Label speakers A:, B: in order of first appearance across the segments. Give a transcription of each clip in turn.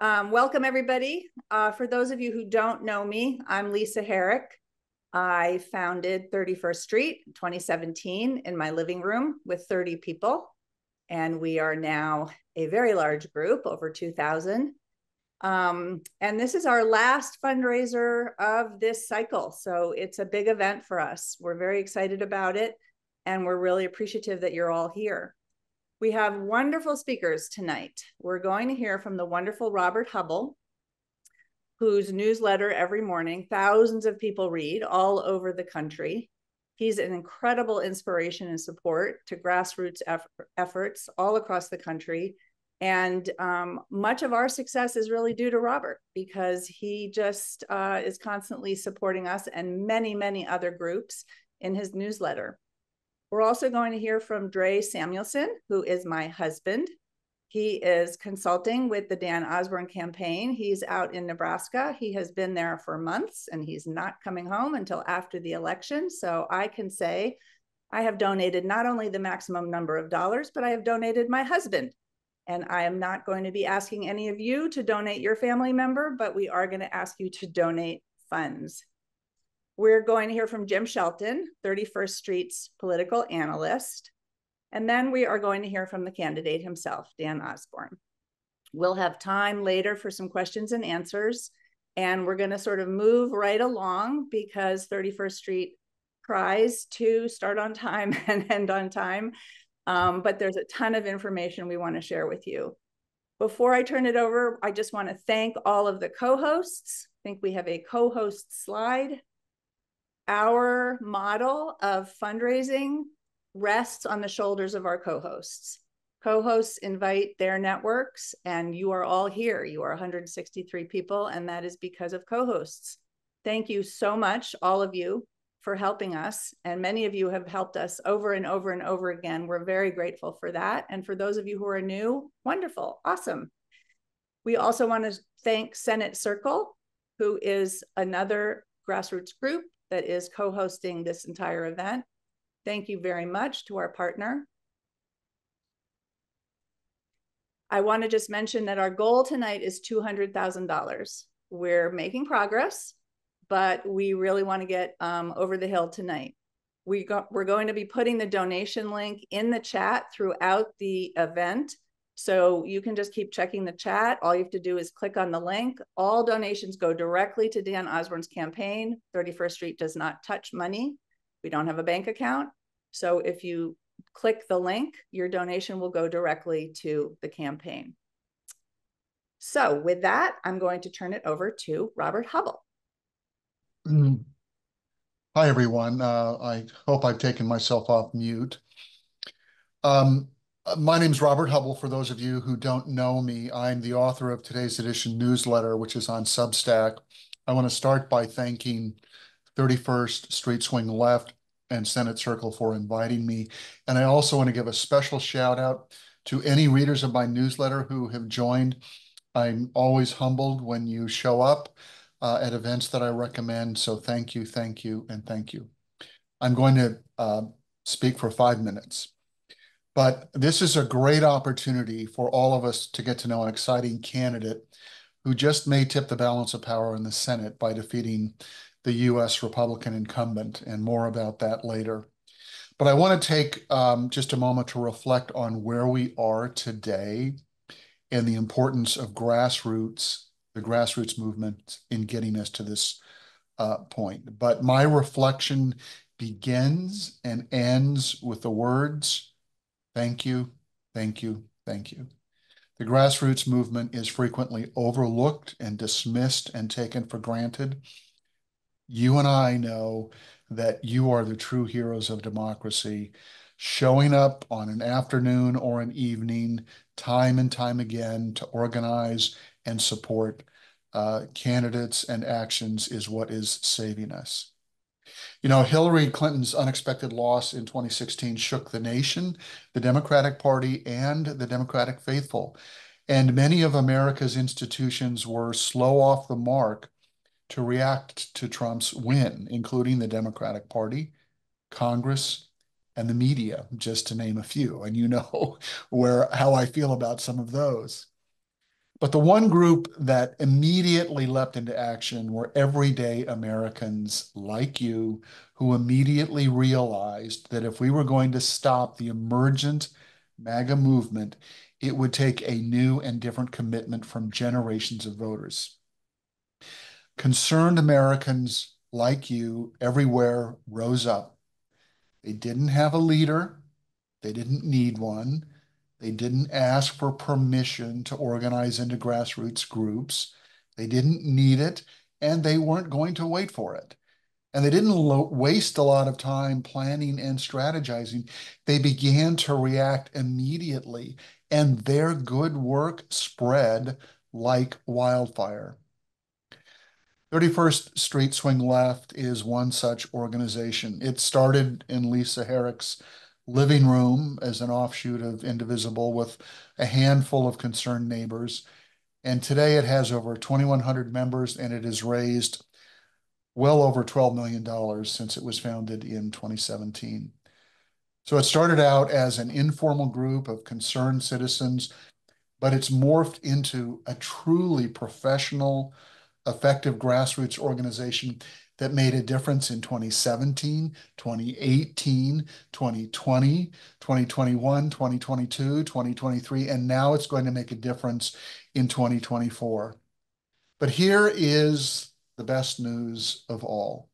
A: Welcome, everybody. For those of you who don't know me, I'm Lisa Herrick. I founded 31st Street in 2017 in my living room with 30 people, and we are now a very large group, over 2,000. And this is our last fundraiser of this cycle, so it's a big event for us. We're very excited about it, and we're really appreciative that you're all here. We have wonderful speakers tonight. We're going to hear from the wonderful Robert Hubbell, whose newsletter every morning thousands of people read all over the country. He's an incredible inspiration and support to grassroots efforts all across the country. And much of our success is really due to Robert, because he just is constantly supporting us and many, many other groups in his newsletter. We're also going to hear from Drey Samuelson, who is my husband. He is consulting with the Dan Osborn campaign. He's out in Nebraska. He has been there for months, and he's not coming home until after the election. So I can say I have donated not only the maximum number of dollars, but I have donated my husband. And I am not going to be asking any of you to donate your family member, but we are going to ask you to donate funds. We're going to hear from Jim Shelton, 31st Street's political analyst. And then we are going to hear from the candidate himself, Dan Osborn. We'll have time later for some questions and answers. And we're going to sort of move right along, because 31st Street tries to start on time and end on time. But there's a ton of information we want to share with you. Before I turn it over, I just want to thank all of the co-hosts. I think we have a co-host slide. Our model of fundraising rests on the shoulders of our co-hosts. Co-hosts invite their networks, and you are all here. You are 163 people, and that is because of co-hosts. Thank you so much, all of you, for helping us. And many of you have helped us over and over and over again. We're very grateful for that. And for those of you who are new, wonderful, awesome. We also want to thank Senate Circle, who is another grassroots group that is co-hosting this entire event. Thank you very much to our partner. I want to just mention that our goal tonight is $200,000. We're making progress, but we really want to get over the hill tonight. We're going to be putting the donation link in the chat throughout the event. So you can just keep checking the chat. All you have to do is click on the link. All donations go directly to Dan Osborn's campaign. 31st Street does not touch money. We don't have a bank account. So if you click the link, your donation will go directly to the campaign. So with that, I'm going to turn it over to Robert Hubbell.
B: Hi, everyone. I hope I've taken myself off mute. My name is Robert Hubbell. For those of you who don't know me, I'm the author of today's edition newsletter, which is on Substack. I want to start by thanking 31st Street Swing Left and Senate Circle for inviting me. And I also want to give a special shout out to any readers of my newsletter who have joined. I'm always humbled when you show up at events that I recommend. So thank you, and thank you. I'm going to speak for 5 minutes. But this is a great opportunity for all of us to get to know an exciting candidate who just may tip the balance of power in the Senate by defeating the U.S. Republican incumbent, and more about that later. But I want to take just a moment to reflect on where we are today and the importance of the grassroots movement in getting us to this point. But my reflection begins and ends with the words, thank you, thank you, thank you. The grassroots movement is frequently overlooked and dismissed and taken for granted. You and I know that you are the true heroes of democracy, showing up on an afternoon or an evening, time and time again, to organize and support candidates and actions is what is saving us. You know, Hillary Clinton's unexpected loss in 2016 shook the nation, the Democratic Party, and the Democratic faithful. And many of America's institutions were slow off the mark to react to Trump's win, including the Democratic Party, Congress, and the media, just to name a few. And you know how I feel about some of those. But the one group that immediately leapt into action were everyday Americans like you who immediately realized that if we were going to stop the emergent MAGA movement, it would take a new and different commitment from generations of voters. Concerned Americans like you everywhere rose up. They didn't have a leader. They didn't need one. They didn't ask for permission to organize into grassroots groups. They didn't need it, and they weren't going to wait for it. And they didn't waste a lot of time planning and strategizing. They began to react immediately, and their good work spread like wildfire. 31st Street Swing Left is one such organization. It started in Lisa Herrick's living room as an offshoot of Indivisible with a handful of concerned neighbors. And today it has over 2,100 members, and it has raised well over $12 million since it was founded in 2017. So it started out as an informal group of concerned citizens, but it's morphed into a truly professional, effective grassroots organization that made a difference in 2017, 2018, 2020, 2021, 2022, 2023, and now it's going to make a difference in 2024. But here is the best news of all.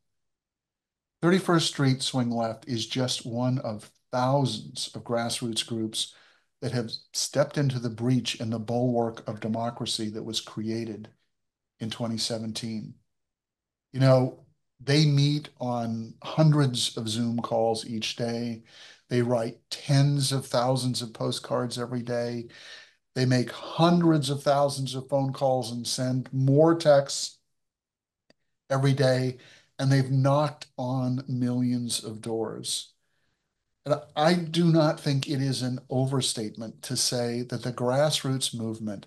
B: 31st Street Swing Left is just one of thousands of grassroots groups that have stepped into the breach in the bulwark of democracy that was created in 2017. You know, they meet on hundreds of Zoom calls each day. They write tens of thousands of postcards every day. They make hundreds of thousands of phone calls and send more texts every day. And they've knocked on millions of doors. And I do not think it is an overstatement to say that the grassroots movement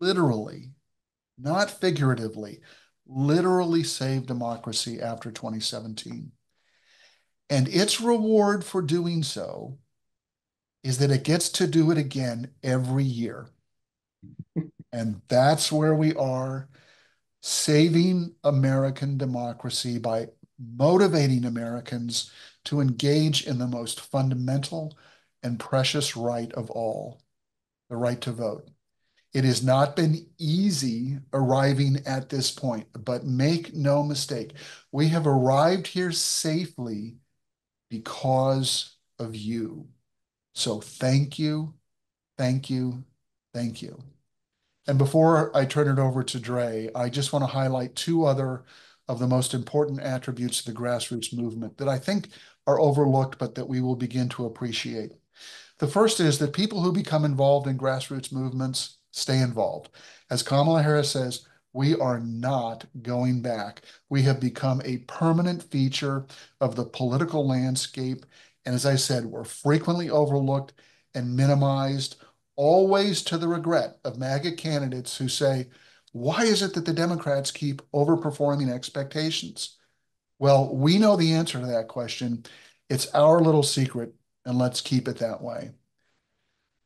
B: literally, not figuratively, literally saved democracy after 2017. And its reward for doing so is that it gets to do it again every year. And that's where we are, saving American democracy by motivating Americans to engage in the most fundamental and precious right of all, the right to vote. It has not been easy arriving at this point, but make no mistake, we have arrived here safely because of you. So thank you, thank you, thank you. And before I turn it over to Drey, I just want to highlight two other of the most important attributes of the grassroots movement that I think are overlooked, but that we will begin to appreciate. The first is that people who become involved in grassroots movements stay involved. As Kamala Harris says, we are not going back. We have become a permanent feature of the political landscape. And as I said, we're frequently overlooked and minimized, always to the regret of MAGA candidates who say, why is it that the Democrats keep overperforming expectations? Well, we know the answer to that question. It's our little secret, and let's keep it that way.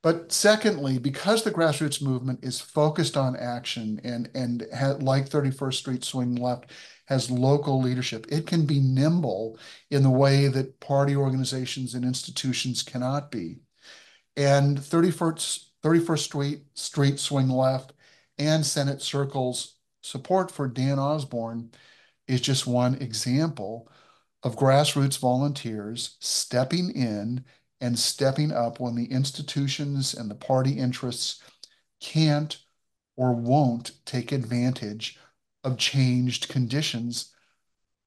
B: But secondly, because the grassroots movement is focused on action and like 31st Street Swing Left has local leadership, it can be nimble in the way that party organizations and institutions cannot be. And 31st Street Swing Left and Senate Circle's support for Dan Osborn is just one example of grassroots volunteers stepping in and stepping up when the institutions and the party interests can't or won't take advantage of changed conditions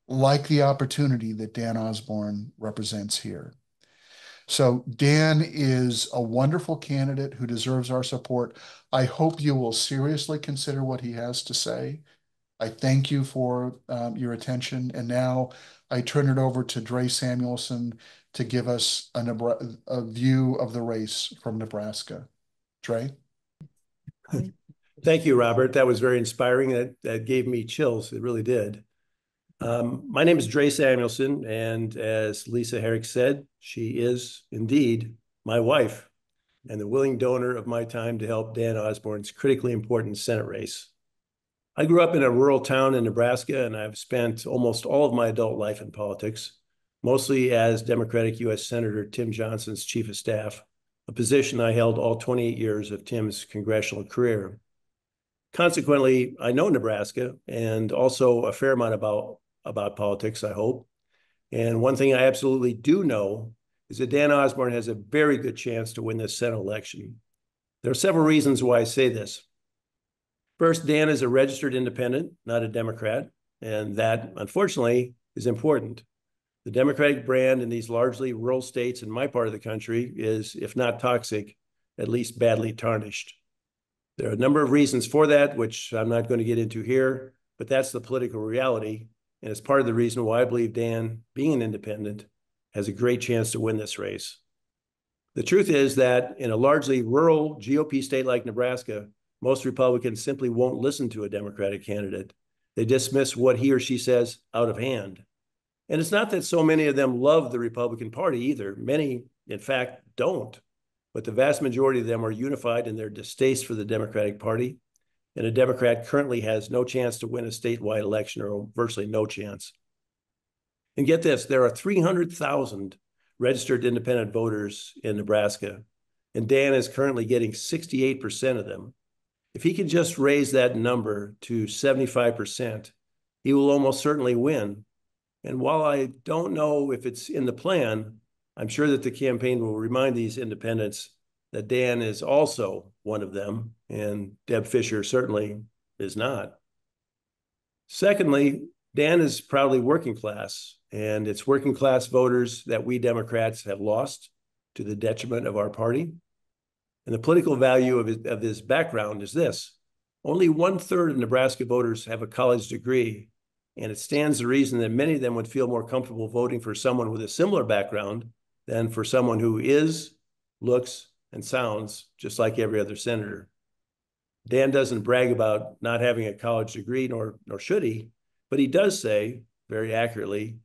B: like the opportunity that Dan Osborn represents here. So Dan is a wonderful candidate who deserves our support. I hope you will seriously consider what he has to say. I thank you for your attention. And now I turn it over to Drey Samuelson to give us a view of the race from Nebraska. Drey?
C: Thank you, Robert. That was very inspiring. That gave me chills. It really did. My name is Drey Samuelson, and as Lisa Herrick said, she is indeed my wife. and the willing donor of my time to help Dan Osborn's critically important Senate race. I grew up in a rural town in Nebraska, and I've spent almost all of my adult life in politics, mostly as Democratic U.S. Senator Tim Johnson's chief of staff, a position I held all 28 years of Tim's congressional career. Consequently, I know Nebraska and also a fair amount about politics, I hope. And one thing I absolutely do know is that Dan Osborn has a very good chance to win this Senate election. There are several reasons why I say this. First, Dan is a registered independent, not a Democrat, and that, unfortunately, is important. The Democratic brand in these largely rural states in my part of the country is, if not toxic, at least badly tarnished. There are a number of reasons for that, which I'm not going to get into here, but that's the political reality, and it's part of the reason why I believe Dan, being an independent, has a great chance to win this race. The truth is that in a largely rural GOP state like Nebraska, most Republicans simply won't listen to a Democratic candidate. They dismiss what he or she says out of hand. And it's not that so many of them love the Republican Party either. Many, in fact, don't. But the vast majority of them are unified in their distaste for the Democratic Party. And a Democrat currently has no chance to win a statewide election, or virtually no chance. And get this, there are 300,000 registered independent voters in Nebraska, and Dan is currently getting 68% of them. If he can just raise that number to 75%, he will almost certainly win. And while I don't know if it's in the plan, I'm sure that the campaign will remind these independents that Dan is also one of them, and Deb Fischer certainly is not. Secondly, Dan is proudly working class, and it's working class voters that we Democrats have lost to the detriment of our party. And the political value of his background is this: only 1/3 of Nebraska voters have a college degree, and it stands to reason that many of them would feel more comfortable voting for someone with a similar background than for someone who is, looks, and sounds just like every other senator. Dan doesn't brag about not having a college degree, nor should he, but he does say, very accurately,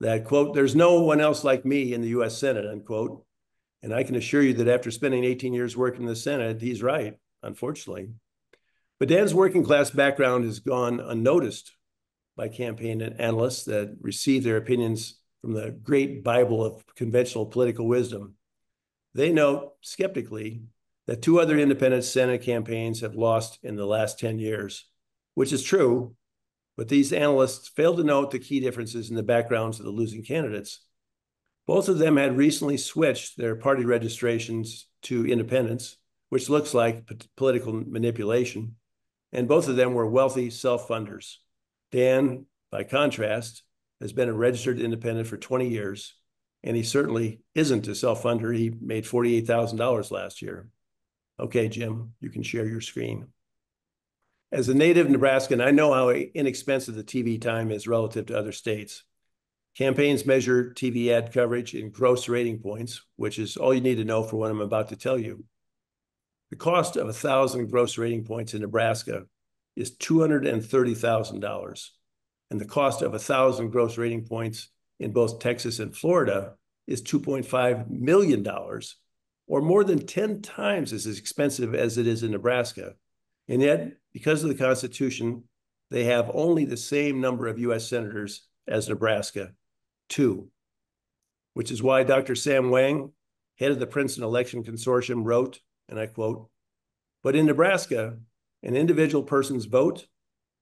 C: that, quote, "there's no one else like me in the U.S. Senate," unquote. And I can assure you that after spending 18 years working in the Senate, he's right, unfortunately. But Dan's working class background has gone unnoticed by campaign analysts that receive their opinions from the great Bible of conventional political wisdom. They note skeptically that 2 other independent Senate campaigns have lost in the last 10 years, which is true, but these analysts fail to note the key differences in the backgrounds of the losing candidates. Both of them had recently switched their party registrations to independents, which looks like political manipulation, and both of them were wealthy self-funders. Dan, by contrast, has been a registered independent for 20 years, and he certainly isn't a self-funder. He made $48,000 last year. Okay, Jim, you can share your screen. As a native Nebraskan, I know how inexpensive the TV time is relative to other states. Campaigns measure TV ad coverage in gross rating points, which is all you need to know for what I'm about to tell you. The cost of 1,000 gross rating points in Nebraska is $230,000. And the cost of 1,000 gross rating points in both Texas and Florida is $2.5 million, or more than 10 times as expensive as it is in Nebraska. And yet, because of the Constitution, they have only the same number of U.S. senators as Nebraska, 2, which is why Dr. Sam Wang, head of the Princeton Election Consortium, wrote, and I quote, "But in Nebraska, an individual person's vote,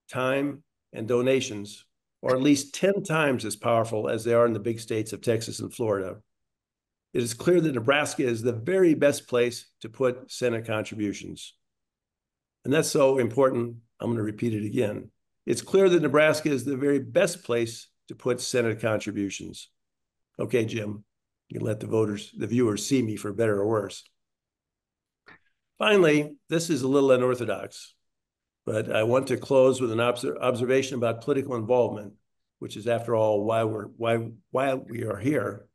C: time, and donations are at least 10 times as powerful as they are in the big states of Texas and Florida. It is clear that Nebraska is the very best place to put Senate contributions." And that's so important, I'm going to repeat it again. It's clear that Nebraska is the very best place to put Senate contributions. Okay, Jim, you can let the viewers see me for better or worse. Finally, this is a little unorthodox, but I want to close with an observation about political involvement, which is, after all, why we are here.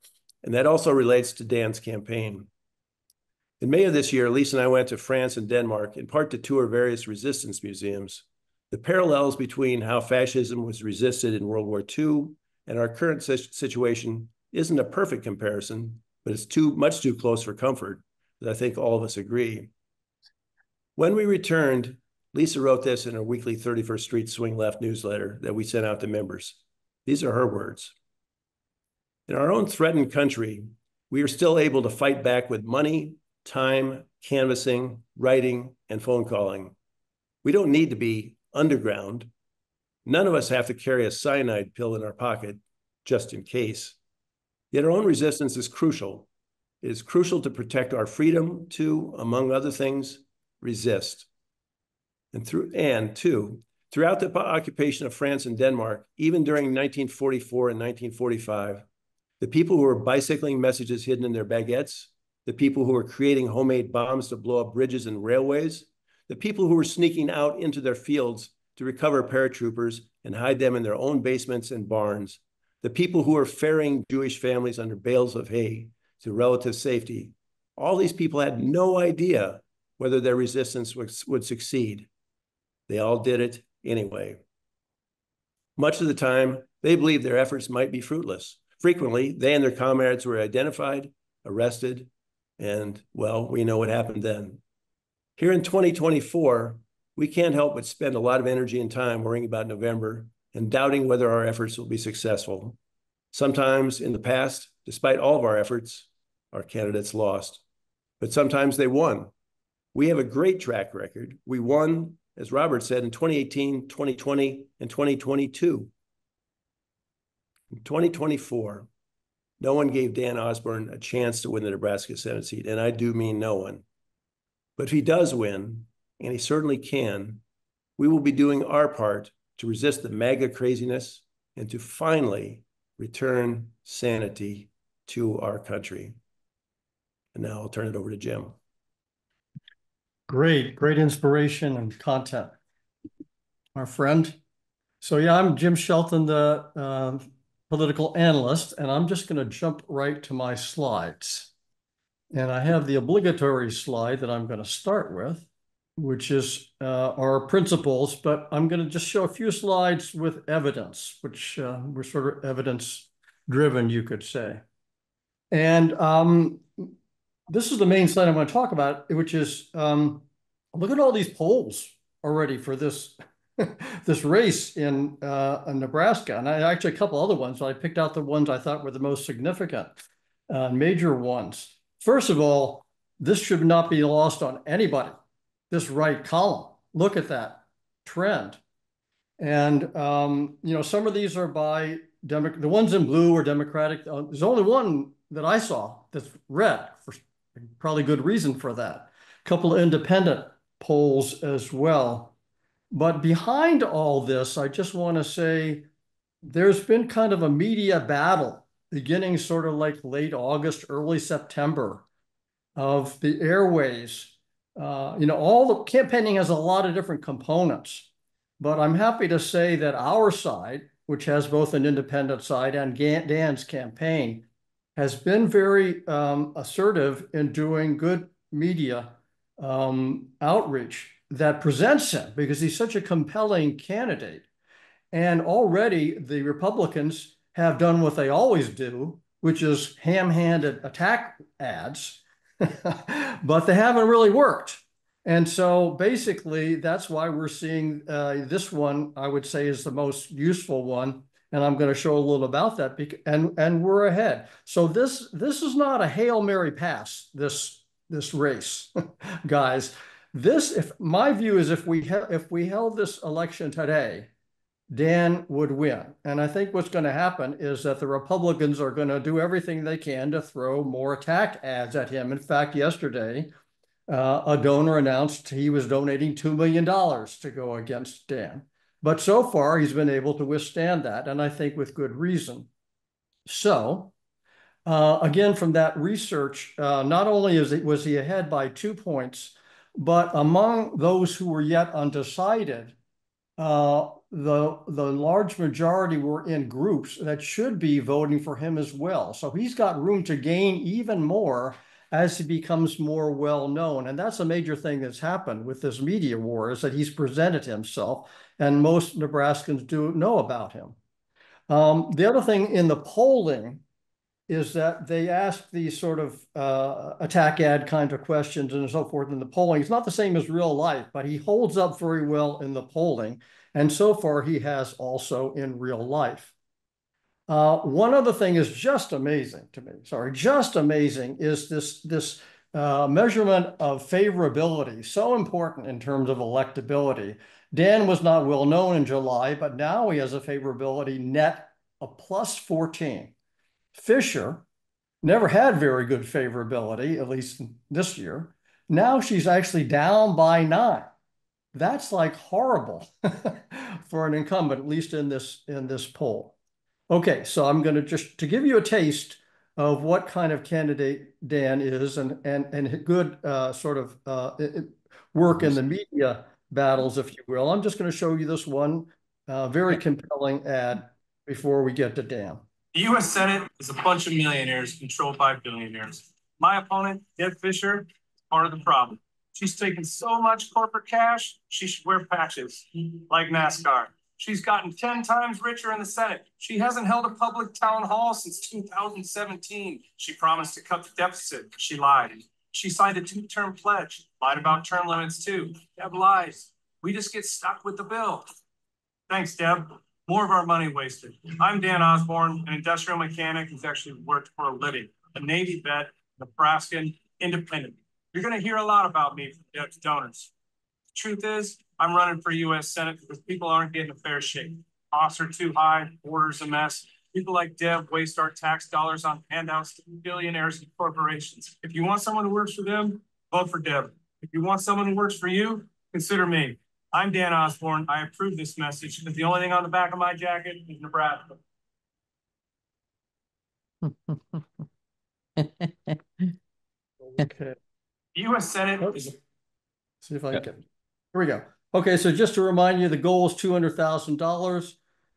C: And that also relates to Dan's campaign. In May of this year, Lisa and I went to France and Denmark, in part to tour various resistance museums. The parallels between how fascism was resisted in World War II and our current situation isn't a perfect comparison, but it's much too close for comfort. as I think all of us agree. When we returned, Lisa wrote this in her weekly 31st Street Swing Left newsletter that we sent out to members. These are her words. In our own threatened country, we are still able to fight back with money, time, canvassing, writing, and phone calling. We don't need to be underground. None of us have to carry a cyanide pill in our pocket, just in case. Yet our own resistance is crucial. It is crucial to protect our freedom to, among other things, resist. And two, throughout the occupation of France and Denmark, even during 1944 and 1945, the people who were bicycling messages hidden in their baguettes, the people who were creating homemade bombs to blow up bridges and railways, the people who were sneaking out into their fields to recover paratroopers and hide them in their own basements and barns, the people who were ferrying Jewish families under bales of hay to relative safety, all these people had no idea whether their resistance would succeed. They all did it anyway. Much of the time, they believed their efforts might be fruitless. Frequently, they and their comrades were identified, arrested, and, well, we know what happened then. Here in 2024, we can't help but spend a lot of energy and time worrying about November and doubting whether our efforts will be successful. Sometimes in the past, despite all of our efforts, our candidates lost, but sometimes they won. We have a great track record. We won, as Robert said, in 2018, 2020, and 2022. In 2024, no one gave Dan Osborn a chance to win the Nebraska Senate seat, and I do mean no one. But if he does win, and he certainly can, we will be doing our part to resist the MAGA craziness and to finally return sanity to our country. And now I'll turn it over to Jim.
D: Great inspiration and content, our friend. So yeah, I'm Jim Shelton, the political analyst, and I'm just going to jump right to my slides. And I have the obligatory slide that I'm going to start with, which is our principles, but I'm going to just show a few slides with evidence, which we're sort of evidence-driven, you could say. And this is the main slide I'm going to talk about, which is look at all these polls already for this this race in Nebraska, and actually a couple other ones. So I picked out the ones I thought were the most significant, major ones. First of all, this should not be lost on anybody. This right column, look at that trend, and you know, some of these are by the ones in blue are Democratic. There's only one that I saw that's red, for probably good reason for that. A couple of independent polls as well. But behind all this, I just want to say there's been kind of a media battle beginning sort of like late August, early September of the airways. You know, all the campaigning has a lot of different components, but I'm happy to say that our side, which has both an independent side and Dan's campaign, has been very assertive in doing good media outreach that presents him because he's such a compelling candidate. And already the Republicans have done what they always do, which is ham-handed attack ads, but they haven't really worked. And so basically that's why we're seeing this one, I would say, is the most useful one. And I'm going to show a little about that, and we're ahead. So this is not a Hail Mary pass, this race, guys. My view is if we held this election today, Dan would win. And I think what's going to happen is that the Republicans are going to do everything they can to throw more attack ads at him. In fact, yesterday, a donor announced he was donating $2 million to go against Dan. But so far, he's been able to withstand that, and I think with good reason. So, again, from that research, not only was he ahead by 2 points, but among those who were yet undecided, the large majority were in groups that should be voting for him as well. So he's got room to gain even more as he becomes more well-known. And that's a major thing that's happened with this media war, is that he's presented himself, and most Nebraskans do know about him. The other thing in the polling is that they ask these sort of attack ad kind of questions and so forth in the polling. It's not the same as real life, but he holds up very well in the polling. And so far he has also in real life. One other thing is just amazing to me, just amazing, is this measurement of favorability, so important in terms of electability. Dan was not well known in July, but now he has a favorability net of plus 14. Fisher never had very good favorability, at least this year. Now she's actually down by 9. That's like horrible for an incumbent, at least in this poll. Okay, so I'm going to give you a taste of what kind of candidate Dan is and good sort of work in the media battles, if you will. I'm just going to show you this one very compelling ad before we get to Dan.
E: The U.S. Senate is a bunch of millionaires controlled by billionaires. My opponent, Deb Fisher, is part of the problem. She's taken so much corporate cash, she should wear patches like NASCAR. She's gotten 10 times richer in the Senate. She hasn't held a public town hall since 2017. She promised to cut the deficit. She lied. She signed a 2-term pledge, lied about term limits too. Deb lies. We just get stuck with the bill. Thanks, Deb. More of our money wasted. I'm Dan Osborn, an industrial mechanic who's actually worked for a living, a Navy vet, Nebraskan, independent. You're going to hear a lot about me from Deb's donors. The truth is, I'm running for U.S. Senate because people aren't getting a fair shake. Costs are too high, borders a mess. People like Deb waste our tax dollars on handouts to billionaires and corporations. If you want someone who works for them, vote for Deb. If you want someone who works for you, consider me. I'm Dan Osborn. I approve this message because the only thing on the back of my jacket is Nebraska.
D: Okay.
E: The U.S. Senate is...
D: See if I can. Here we go. Okay, so just to remind you, the goal is $200,000.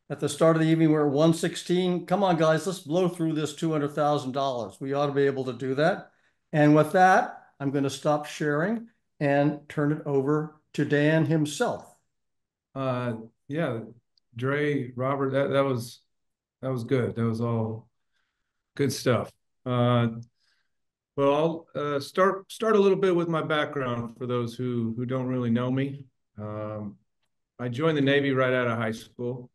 D: At the start of the evening, we're at 116. Come on, guys, let's blow through this $200,000. We ought to be able to do that. And with that, I'm going to stop sharing and turn it over to Dan himself.
F: Yeah, Drey, Robert, that was good. That was all good stuff. Well, I'll start a little bit with my background for those who don't really know me. I joined the Navy right out of high school.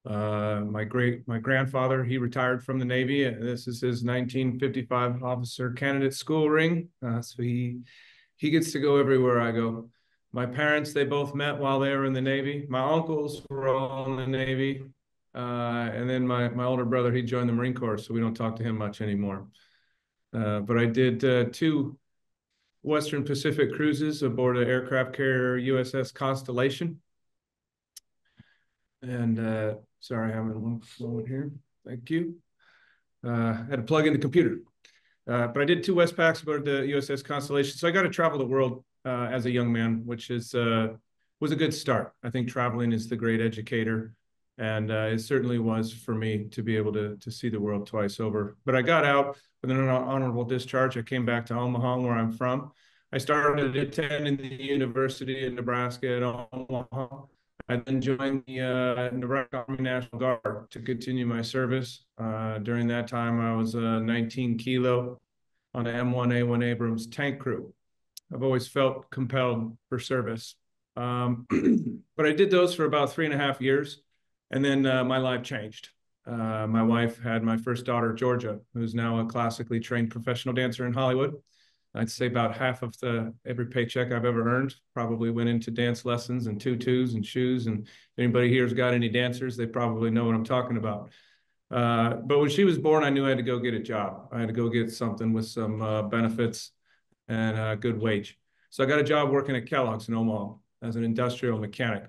F: My grandfather, he retired from the Navy. This is his 1955 officer candidate school ring. So he gets to go everywhere I go. My parents, they both met while they were in the Navy. My uncles were all in the Navy. And then my older brother, he joined the Marine Corps, so we don't talk to him much anymore. But I did 2 Western Pacific cruises aboard an aircraft carrier USS Constellation. And sorry, I'm in one moment here. Thank you. I had to plug in the computer. But I did 2 Westpacks aboard the USS Constellation. So I got to travel the world as a young man, which was a good start. I think traveling is the great educator. And it certainly was for me to be able to see the world twice over. But I got out with an honorable discharge. I came back to Omaha, where I'm from. I started attending the University of Nebraska at Omaha. I then joined the Nebraska Army National Guard to continue my service. During that time, I was a 19 kilo on the M1A1 Abrams tank crew. I've always felt compelled for service. But I did those for about 3.5 years. And then my life changed. My wife had my first daughter, Georgia, who's now a classically trained professional dancer in Hollywood. I'd say about half of every paycheck I've ever earned probably went into dance lessons and tutus and shoes. And if anybody here's got any dancers, they probably know what I'm talking about. But when she was born, I knew I had to go get a job. I had to go get something with some benefits and a good wage. So I got a job working at Kellogg's in Omaha as an industrial mechanic.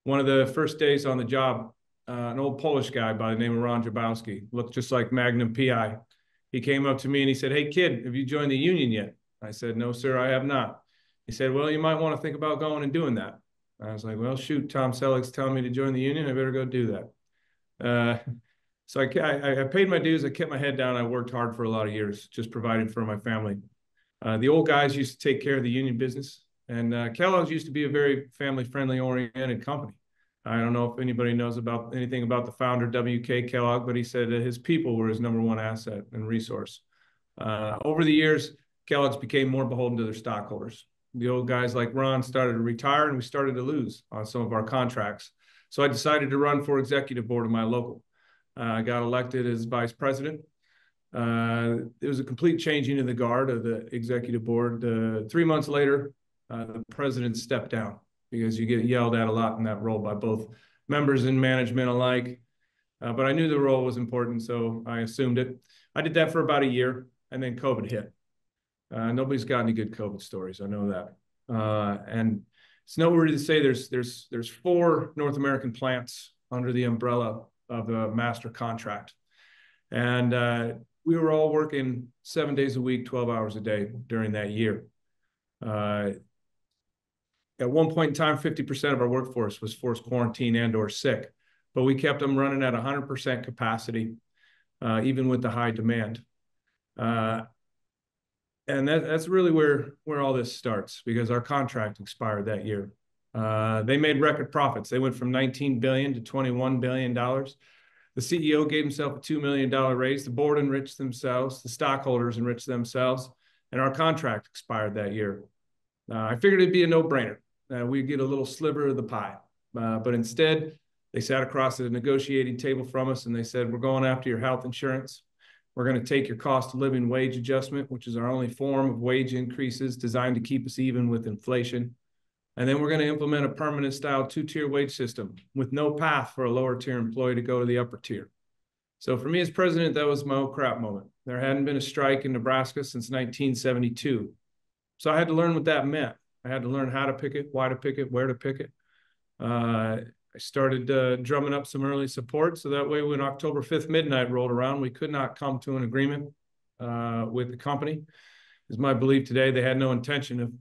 F: One of the first days on the job, an old Polish guy by the name of Ron Jabowski, looked just like Magnum PI. He came up to me and he said, "Hey, kid, have you joined the union yet?" I said, "No, sir, I have not." He said, "Well, you might want to think about going and doing that." I was like, "Well, shoot, Tom Selleck's telling me to join the union. I better go do that." So I paid my dues. I kept my head down. I worked hard for a lot of years, just providing for my family. The old guys used to take care of the union business. And Kellogg's used to be a very family-friendly oriented company. I don't know if anybody knows about anything about the founder, W.K. Kellogg, but he said that his people were his #1 asset and resource. Over the years, Kellogg's became more beholden to their stockholders. The old guys like Ron started to retire, and we started to lose on some of our contracts. So I decided to run for executive board of my local. I got elected as vice president. It was a complete changing of the guard of the executive board. 3 months later, the president stepped down because you get yelled at a lot in that role by both members and management alike. But I knew the role was important, so I assumed it. I did that for about a year, and then COVID hit. Nobody's got any good COVID stories. I know that. And it's noteworthy to say there's 4 North American plants under the umbrella of the master contract. And we were all working 7 days a week, 12 hours a day during that year. At one point in time, 50% of our workforce was forced quarantine and or sick, but we kept them running at 100% capacity, even with the high demand. And that's really where all this starts, because our contract expired that year. They made record profits. They went from $19 billion to $21 billion. The CEO gave himself a $2 million raise. The board enriched themselves. The stockholders enriched themselves. And our contract expired that year. I figured it'd be a no-brainer. We'd get a little sliver of the pie. But instead, they sat across the negotiating table from us and they said, we're going after your health insurance. We're going to take your cost of living wage adjustment, which is our only form of wage increases designed to keep us even with inflation. And then we're going to implement a permanent style 2-tier wage system with no path for a lower tier employee to go to the upper tier. So for me as president, that was my oh crap moment. There hadn't been a strike in Nebraska since 1972. So I had to learn what that meant. I had to learn how to pick it, why to pick it, where to pick it. I started drumming up some early support. So that way when October 5th midnight rolled around, we could not come to an agreement with the company. It's my belief today they had no intention of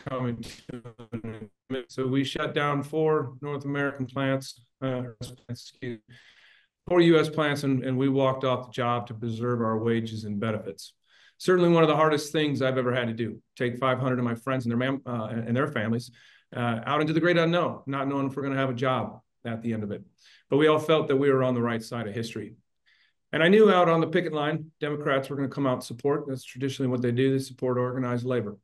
F: coming to an agreement. So we shut down 4 North American plants, 4 U.S. plants, and we walked off the job to preserve our wages and benefits. Certainly one of the hardest things I've ever had to do, take 500 of my friends and their families out into the great unknown, not knowing if we're going to have a job at the end of it. But we all felt that we were on the right side of history. And I knew out on the picket line, Democrats were going to come out and support. That's traditionally what they do. They support organized labor.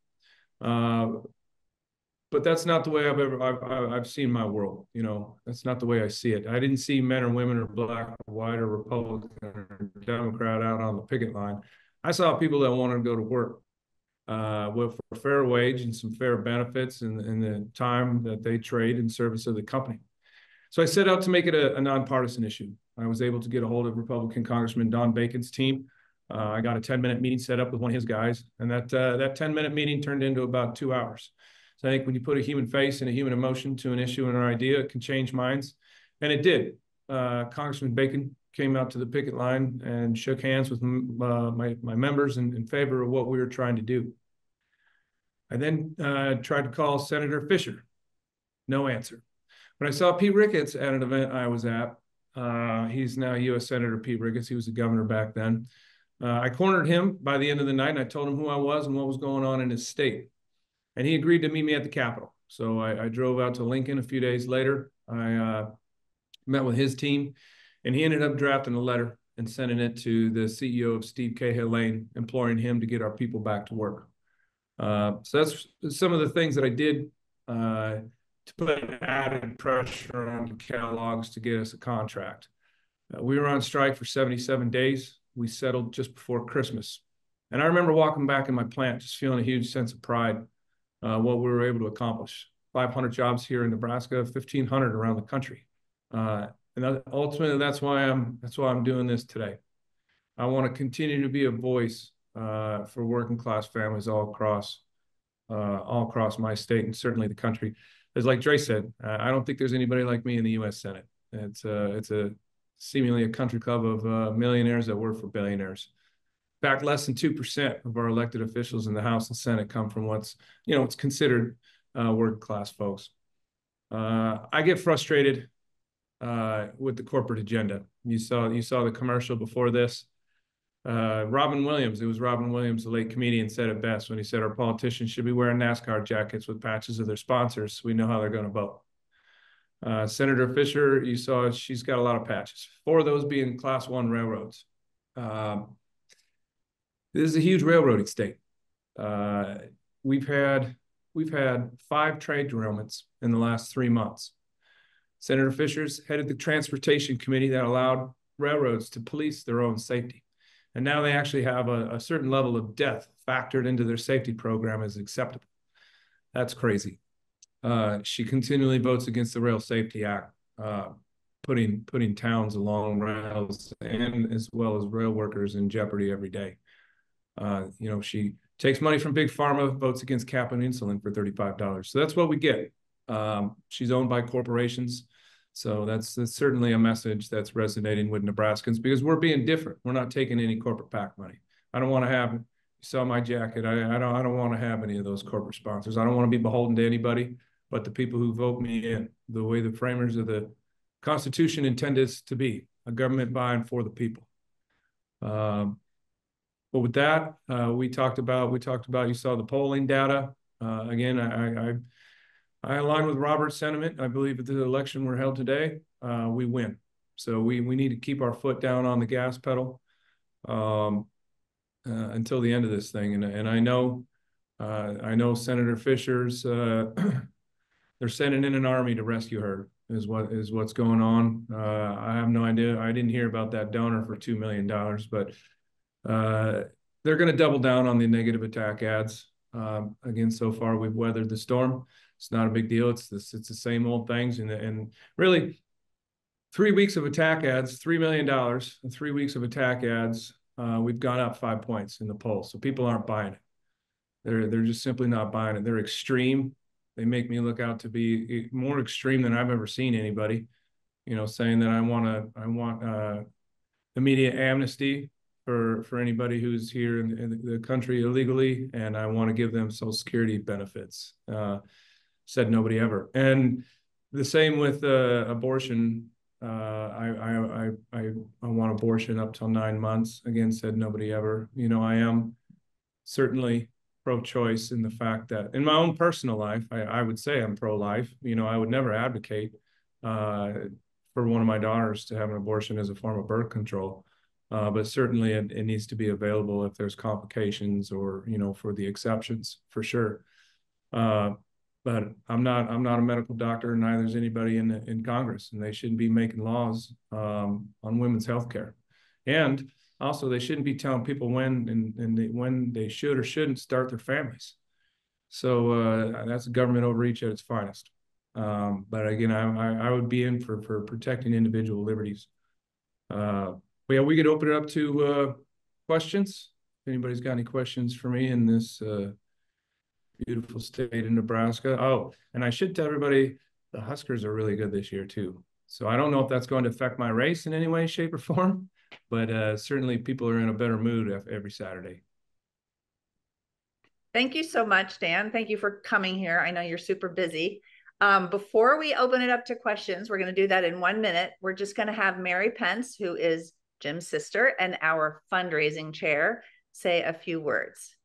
F: But that's not the way I've seen my world. You know, that's not the way I see it. I didn't see men or women or black or white or Republican or Democrat out on the picket line. I saw people that wanted to go to work with a fair wage and some fair benefits and the time that they trade in service of the company. So I set out to make it a nonpartisan issue. I was able to get a hold of Republican Congressman Don Bacon's team. I got a 10-minute meeting set up with one of his guys, and that 10-minute meeting turned into about 2 hours. So I think when you put a human face and a human emotion to an issue and an idea, it can change minds, and it did. Congressman Bacon came out to the picket line and shook hands with my members in favor of what we were trying to do. I then tried to call Senator Fisher. No answer. When I saw Pete Ricketts at an event I was at, he's now U.S. Senator Pete Ricketts. He was the governor back then. I cornered him by the end of the night, and I told him who I was and what was going on in his state. And he agreed to meet me at the Capitol. So I drove out to Lincoln a few days later. I met with his team, and he ended up drafting a letter and sending it to the CEO of Steve Cahill Lane, imploring him to get our people back to work. So that's some of the things that I did to put added pressure on Kellogg's to get us a contract. We were on strike for 77 days. We settled just before Christmas. And I remember walking back in my plant, just feeling a huge sense of pride, what we were able to accomplish. 500 jobs here in Nebraska, 1,500 around the country. And ultimately, that's why I'm doing this today. I want to continue to be a voice for working class families all across my state and certainly the country. As like Drey said, I don't think there's anybody like me in the U.S. Senate. It's a seemingly a country club of millionaires that work for billionaires. In fact, less than 2% of our elected officials in the House and Senate come from what's considered working class folks. I get frustrated with the corporate agenda. You saw the commercial before this. Robin Williams, it was Robin Williams, the late comedian, said it best when he said our politicians should be wearing NASCAR jackets with patches of their sponsors so we know how they're going to vote. Senator Fisher, you saw she's got a lot of patches, 4 of those being Class 1 railroads. This is a huge railroading state. We've had 5 train derailments in the last 3 months. Senator Fisher's headed the transportation committee that allowed railroads to police their own safety. And now they actually have a certain level of death factored into their safety program as acceptable. That's crazy. She continually votes against the Rail Safety Act, putting towns along rails and as well as rail workers in jeopardy every day. You know, she takes money from Big Pharma, votes against cap on insulin for $35. So that's what we get. She's owned by corporations. So that's certainly a message that's resonating with Nebraskans because we're being different. We're not taking any corporate PAC money. I don't want to have, you saw my jacket. I don't want to have any of those corporate sponsors. I don't want to be beholden to anybody but the people who vote me in, the way the framers of the Constitution intended us to be, a government by and for the people. But with that, we talked about, you saw the polling data. Again, I align with Robert's sentiment. I believe if the election were held today, we win. So we need to keep our foot down on the gas pedal until the end of this thing. And I know Senator Fisher's, they're sending in an army to rescue her is what's going on. I have no idea. I didn't hear about that donor for $2 million, but they're going to double down on the negative attack ads. Again, so far we've weathered the storm. It's not a big deal. It's the same old things. And really 3 weeks of attack ads, $3 million, and 3 weeks of attack ads, we've gone up 5 points in the poll. So people aren't buying it. They're just simply not buying it. They're extreme. They make me look out to be more extreme than I've ever seen anybody, you know, saying that I want immediate amnesty for anybody who's here in the country illegally, and I want to give them Social Security benefits. Said nobody ever. And the same with abortion. I want abortion up till 9 months. Again, said nobody ever. You know, I am certainly pro-choice in the fact that in my own personal life, I would say I'm pro-life. You know, I would never advocate for one of my daughters to have an abortion as a form of birth control. But certainly it needs to be available if there's complications or, you know, for the exceptions, for sure. But I'm not a medical doctor, and neither is anybody in Congress, and they shouldn't be making laws on women's health care. And also, they shouldn't be telling people when they should or shouldn't start their families. So that's government overreach at its finest. But again, I would be in for protecting individual liberties. But yeah, we could open it up to questions. If anybody's got any questions for me in this beautiful state of Nebraska. Oh, and I should tell everybody the Huskers are really good this year too. So I don't know if that's going to affect my race in any way, shape, or form, but certainly people are in a better mood every Saturday.
A: Thank you so much, Dan. Thank you for coming here. I know you're super busy. Before we open it up to questions, we're going to do that in 1 minute. We're just going to have Mary Pence, who is Jim's sister and our fundraising chair, say a few words.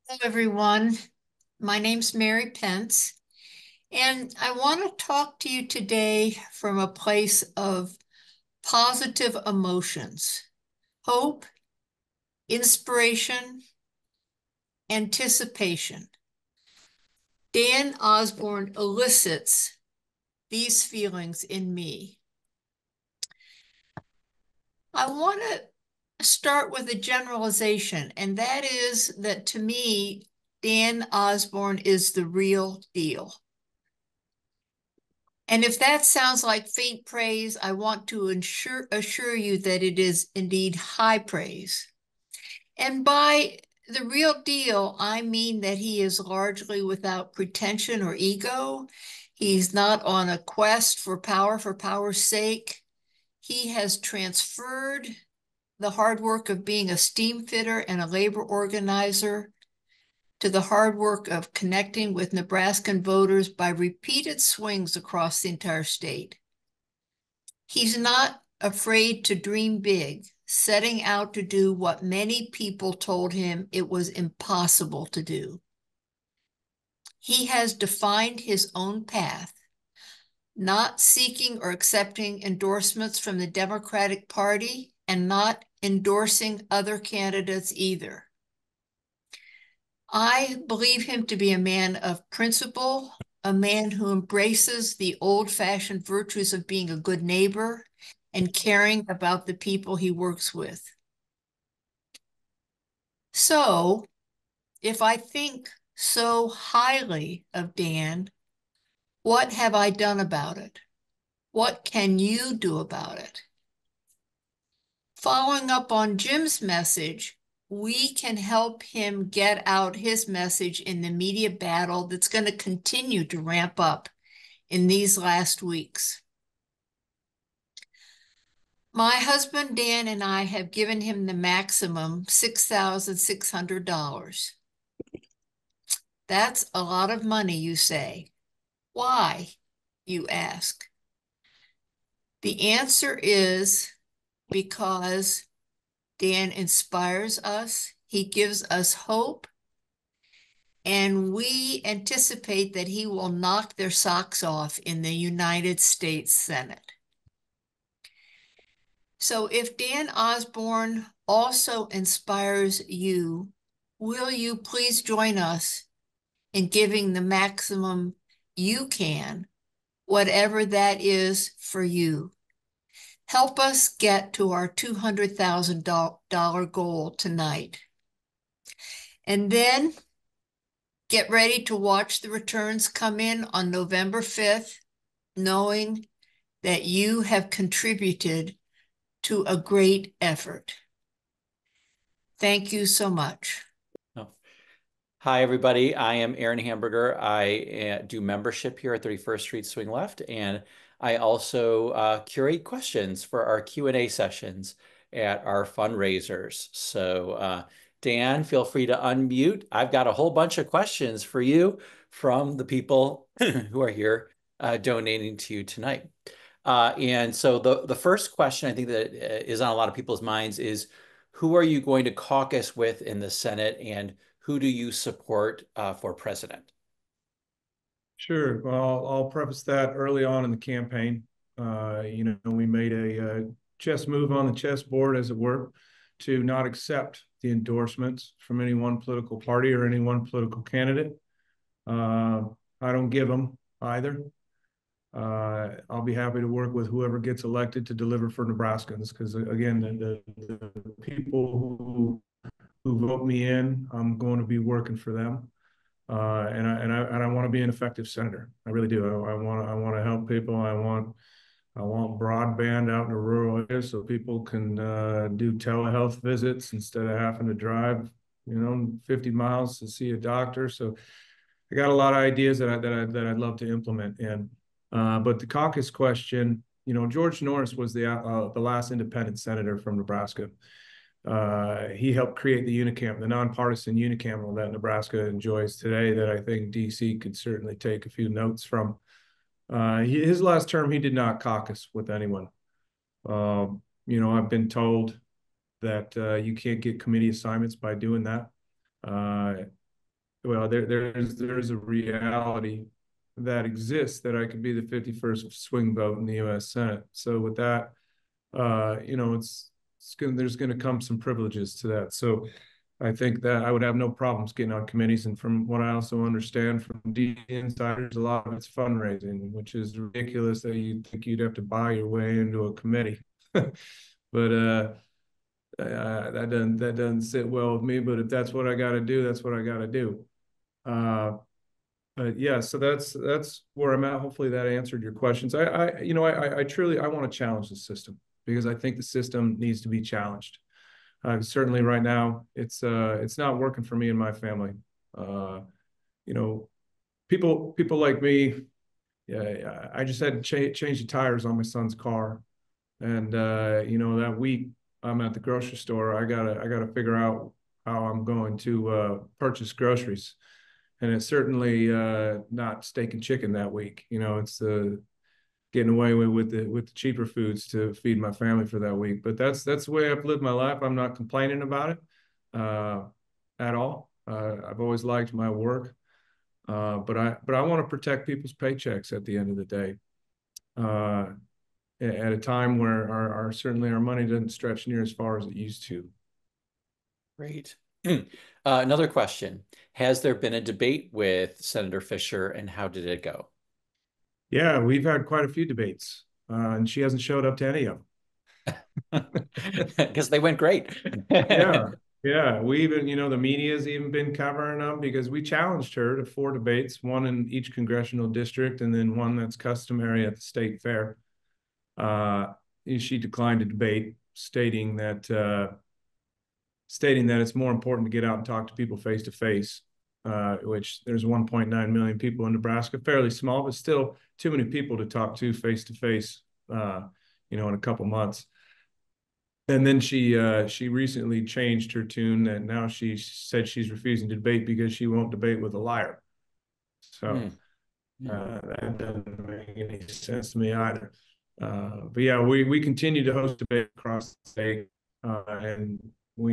G: Hello, everyone. My name's Mary Pence, and I want to talk to you today from a place of positive emotions, hope, inspiration, anticipation. Dan Osborn elicits these feelings in me. I want to start with a generalization, and that is that to me, Dan Osborn is the real deal. And if that sounds like faint praise, I want to assure you that it is indeed high praise. And by the real deal, I mean that he is largely without pretension or ego. He's not on a quest for power's sake. He has transferred the hard work of being a steam fitter and a labor organizer to the hard work of connecting with Nebraskan voters by repeated swings across the entire state. He's not afraid to dream big, setting out to do what many people told him it was impossible to do. He has defined his own path, not seeking or accepting endorsements from the Democratic Party and not endorsing other candidates either. I believe him to be a man of principle, a man who embraces the old-fashioned virtues of being a good neighbor and caring about the people he works with. So, if I think so highly of Dan, what have I done about it? What can you do about it? Following up on Jim's message, we can help him get out his message in the media battle that's going to continue to ramp up in these last weeks. My husband, Dan, and I have given him the maximum $6,600. That's a lot of money, you say. Why, you ask? The answer is because Dan inspires us, he gives us hope, and we anticipate that he will knock their socks off in the United States Senate. So if Dan Osborn also inspires you, will you please join us in giving the maximum you can, whatever that is for you? Help us get to our $200,000 goal tonight. And then get ready to watch the returns come in on November 5th, knowing that you have contributed to a great effort. Thank you so much.
H: Hi, everybody. I am Aaron Hamburger. I do membership here at 31st Street Swing Left, and I also curate questions for our Q&A sessions at our fundraisers. So Dan, feel free to unmute. I've got a whole bunch of questions for you from the people who are here donating to you tonight. And so the first question I think that is on a lot of people's minds is, who are you going to caucus with in the Senate, and who do you support for president?
F: Sure. Well, I'll preface that early on in the campaign. We made a chess move on the chessboard, as it were, to not accept the endorsements from any one political party or any one political candidate. I don't give them either. I'll be happy to work with whoever gets elected to deliver for Nebraskans, because again, the people who vote me in, I'm going to be working for them. And I want to be an effective senator. I really do. I want to help people. I want broadband out in the rural areas so people can do telehealth visits instead of having to drive, 50 miles to see a doctor. So I got a lot of ideas that I'd love to implement. And but the caucus question, George Norris was the last independent senator from Nebraska. He helped create the unicamp, the nonpartisan unicameral that Nebraska enjoys today, that I think DC could certainly take a few notes from. His last term, he did not caucus with anyone. I've been told that you can't get committee assignments by doing that. Well, there's a reality that exists that I could be the 51st swing vote in the U.S. Senate. So with that, there's going to come some privileges to that. So I think that I would have no problems getting on committees. And from what I also understand from DC insiders, a lot of it's fundraising, which is ridiculous that you'd think you'd have to buy your way into a committee. But that doesn't sit well with me. But if that's what I got to do, that's what I got to do. But yeah, so that's where I'm at. Hopefully that answered your questions. I truly want to challenge the system, because I think the system needs to be challenged. Certainly right now, it's not working for me and my family. People like me, yeah, I just had to change the tires on my son's car. And, that week I'm at the grocery store, I gotta figure out how I'm going to purchase groceries. And it's certainly not steak and chicken that week. It's getting away with the cheaper foods to feed my family for that week. But that's the way I've lived my life. I'm not complaining about it at all. I've always liked my work. But I want to protect people's paychecks at the end of the day. At a time where certainly our money doesn't stretch near as far as it used to.
H: Great. Another question. Has there been a debate with Senator Fisher, and how did it go?
F: Yeah, we've had quite a few debates, and she hasn't showed up to any of
H: them. Because they went great.
F: Yeah. We even, the media's even been covering them because we challenged her to 4 debates, one in each congressional district, and then one that's customary at the state fair. She declined to debate, stating that it's more important to get out and talk to people face to face, which there's 1.9 million people in Nebraska, fairly small, but still too many people to talk to face to face, in a couple months. And then she recently changed her tune, and now she said she's refusing to debate because she won't debate with a liar. So that doesn't make any sense to me either. But yeah, we continue to host debate across the state, and we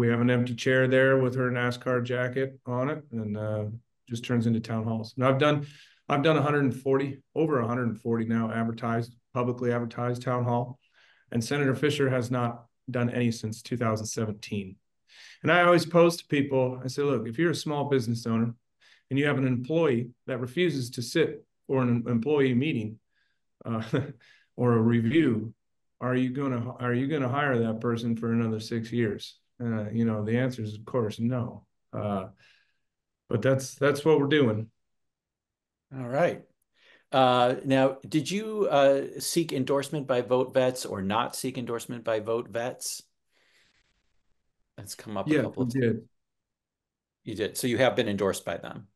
F: have an empty chair there with her NASCAR jacket on it, and just turns into town halls. And I've done 140, over 140 now publicly advertised town hall, and Senator Fisher has not done any since 2017. And I always pose to people, I say, look, if you're a small business owner and you have an employee that refuses to sit for an employee meeting or a review, are you gonna hire that person for another 6 years? The answer is, of course, no. But that's what we're doing.
H: All right. Now, did you seek endorsement by Vote Vets or not seek endorsement by Vote Vets? That's come up a couple of times.
F: Did.
H: You did. So you have been endorsed by them.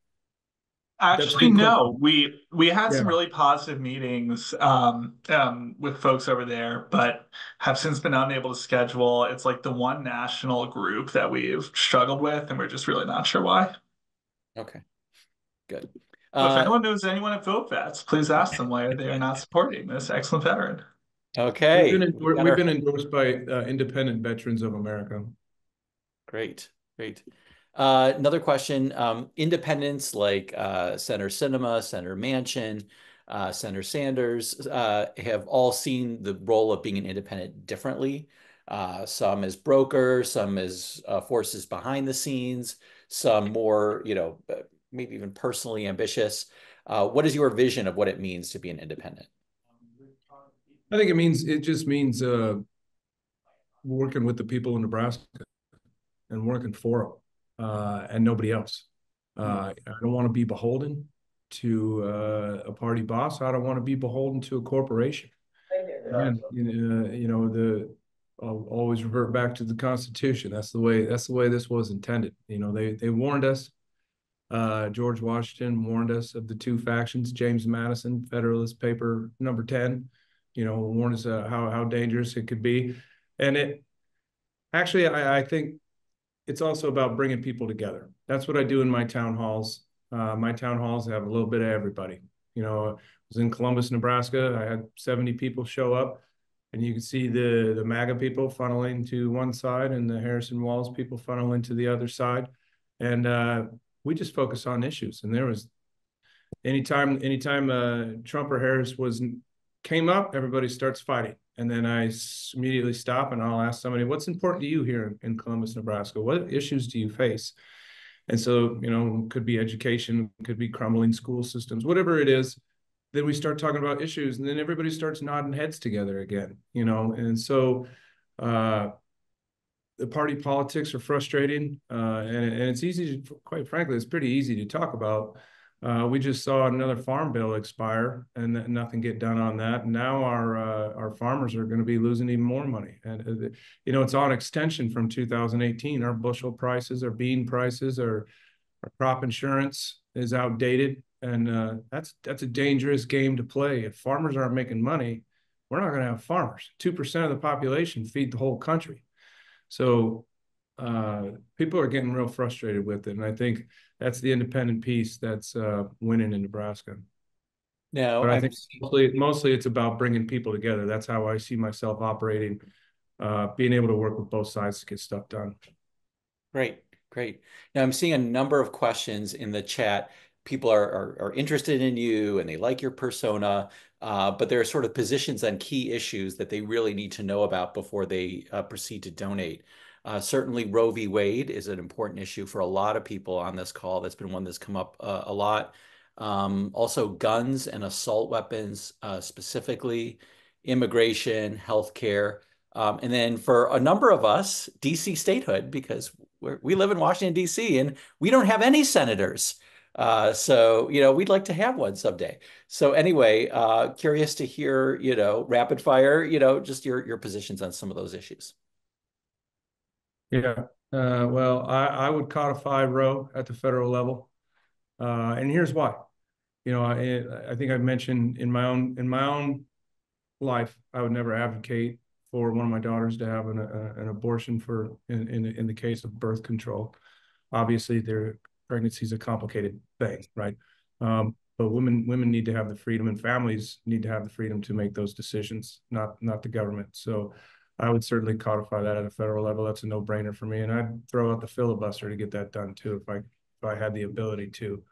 I: Actually, no. We had some really positive meetings with folks over there, but have since been unable to schedule. It's like the one national group that we've struggled with, and we're just really not sure why.
H: Okay, good.
I: But if anyone knows anyone at Vote Vets, please ask them why they are not supporting this excellent veteran.
H: Okay.
F: We've been endorsed by Independent Veterans of America.
H: Great. Another question, independents like Senator Sinema, Senator Manchin, Senator Sanders have all seen the role of being an independent differently. Some as brokers, some as forces behind the scenes, some more, maybe even personally ambitious. What is your vision of what it means to be an independent?
F: I think it just means working with the people in Nebraska and working for them. And nobody else. I don't want to be beholden to a party boss. I don't want to be beholden to a corporation. And I'll always revert back to the Constitution. That's the way this was intended. They warned us. George Washington warned us of the 2 factions. James Madison, Federalist Paper number 10, warned us how dangerous it could be. And I think it's also about bringing people together. That's what I do in my town halls. My town halls have a little bit of everybody. I was in Columbus, Nebraska. I had 70 people show up, and you can see the MAGA people funneling to one side and the Harrison Walls people funneling to the other side. And we just focus on issues. And there was anytime Trump or Harris came up, everybody starts fighting. And then I immediately stop and I'll ask somebody, what's important to you here in Columbus, Nebraska? What issues do you face? And so, could be education, could be crumbling school systems, whatever it is. Then we start talking about issues, and then everybody starts nodding heads together again, And so the party politics are frustrating, and it's easy to, quite frankly, it's pretty easy to talk about. We just saw another farm bill expire and nothing get done on that. And now our farmers are going to be losing even more money. And, it's on extension from 2018. Our bushel prices, our bean prices, our crop insurance is outdated. And that's a dangerous game to play. If farmers aren't making money, we're not going to have farmers. 2% of the population feed the whole country. So people are getting real frustrated with it. And I think that's the independent piece that's winning in Nebraska.
H: No,
F: but I think mostly it's about bringing people together. That's how I see myself operating, being able to work with both sides to get stuff done.
H: Great. Now I'm seeing a number of questions in the chat. people are interested in you and they like your persona, but there are sort of positions on key issues that they really need to know about before they proceed to donate. Certainly Roe v. Wade is an important issue for a lot of people on this call. That's been one that's come up a lot. Also guns and assault weapons, specifically immigration, healthcare. And then for a number of us, DC statehood, because we live in Washington, DC, and we don't have any senators. So, we'd like to have one someday. So anyway, curious to hear, rapid fire, just your positions on some of those issues.
F: Yeah. Well, I would codify Roe at the federal level. And here's why. I think I've mentioned in my own life, I would never advocate for one of my daughters to have an abortion in the case of birth control. Obviously, pregnancy is a complicated thing, right? But women need to have the freedom, and families need to have the freedom to make those decisions, not the government. So I would certainly codify that at a federal level. That's a no-brainer for me, and I'd throw out the filibuster to get that done too, if I had the ability to.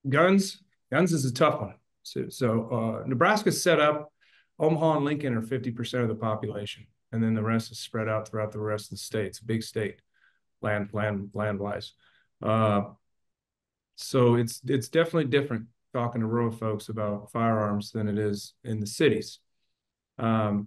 F: Guns is a tough one. So Nebraska set up, Omaha and Lincoln are 50% of the population, and then the rest is spread out throughout the rest of the state. It's a big state, land-wise. So it's definitely different talking to rural folks about firearms than it is in the cities. But